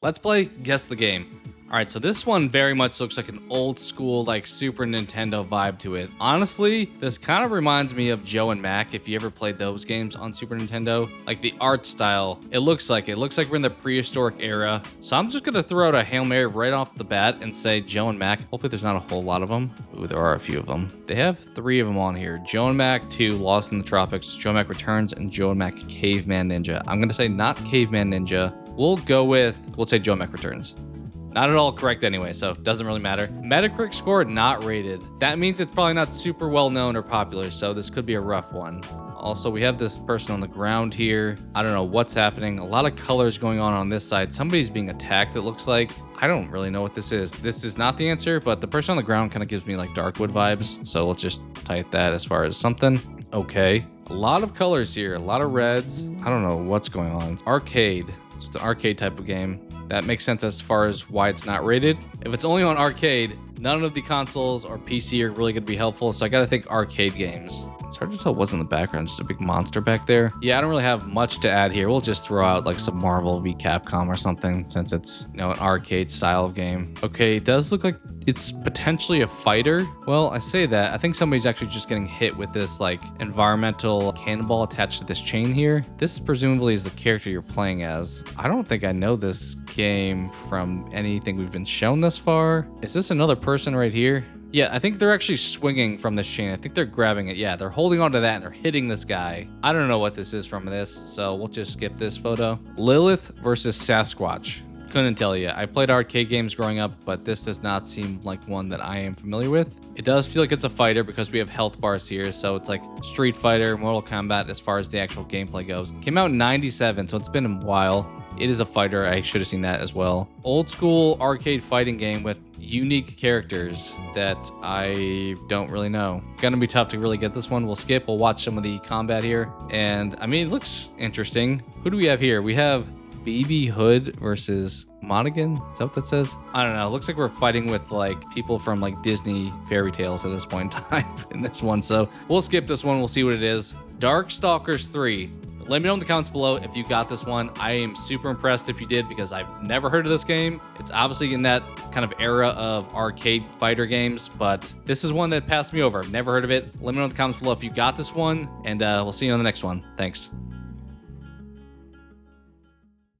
Let's play Guess the Game. All right, so this one very much looks like an old school, like Super Nintendo vibe to it. Honestly, this kind of reminds me of Joe and Mac, if you ever played those games on Super Nintendo. Like the art style, it looks like we're in the prehistoric era. So I'm just gonna throw out a Hail Mary right off the bat and say Joe and Mac. Hopefully there's not a whole lot of them. Ooh, there are a few of them. They have 3 of them on here. Joe and Mac 2, Lost in the Tropics, Joe and Mac Returns, and Joe and Mac Caveman Ninja. I'm gonna say not Caveman Ninja. We'll say Joe and Mac Returns. Not at all correct anyway, so it doesn't really matter. Metacritic score, not rated. That means it's probably not super well known or popular, so this could be a rough one. Also, we have this person on the ground here. I don't know what's happening. A lot of colors going on this side. Somebody's being attacked, it looks like. I don't really know what this is. This is not the answer, but the person on the ground kind of gives me like Darkwood vibes, so let's just type that as far as something. Okay. A lot of colors here, a lot of reds. I don't know what's going on. It's arcade. So it's an arcade type of game. That makes sense as far as why it's not rated. If it's only on arcade, none of the consoles or PC are really going to be helpful. So I got to think arcade games. It's hard to tell what's in the background. Just a big monster back there. Yeah, I don't really have much to add here. We'll just throw out like some Marvel v Capcom or something since it's, an arcade style of game. Okay, it does look like it's potentially a fighter. Well, I say that. I think somebody's actually just getting hit with this like environmental cannonball attached to this chain here. This presumably is the character you're playing as. I don't think I know this game from anything we've been shown thus far. Is this another person right here? Yeah, I think they're actually swinging from this chain. I think they're grabbing it. Yeah, they're holding onto that and they're hitting this guy. I don't know what this is from this, so we'll just skip this photo. Lilith versus Sasquatch. Couldn't tell you. I played arcade games growing up, but this does not seem like one that I am familiar with. It does feel like it's a fighter because we have health bars here, so it's like Street Fighter, Mortal Kombat as far as the actual gameplay goes. Came out in 97, so it's been a while. It is a fighter. I should have seen that as well. Old school arcade fighting game with unique characters that I don't really know. Gonna be tough to really get this one. We'll skip. We'll watch some of the combat here. And I mean, it looks interesting. Who do we have here? We have Baby Hood versus Monaghan. Is that what that says? I don't know. It looks like we're fighting with like people from like Disney fairy tales at this point in time in this one. So we'll skip this one. We'll see what it is. Darkstalkers 3. Let me know in the comments below if you got this one. I am super impressed if you did because I've never heard of this game. It's obviously in that kind of era of arcade fighter games, but this is one that passed me over. I've never heard of it. Let me know in the comments below if you got this one, and we'll see you on the next one. Thanks.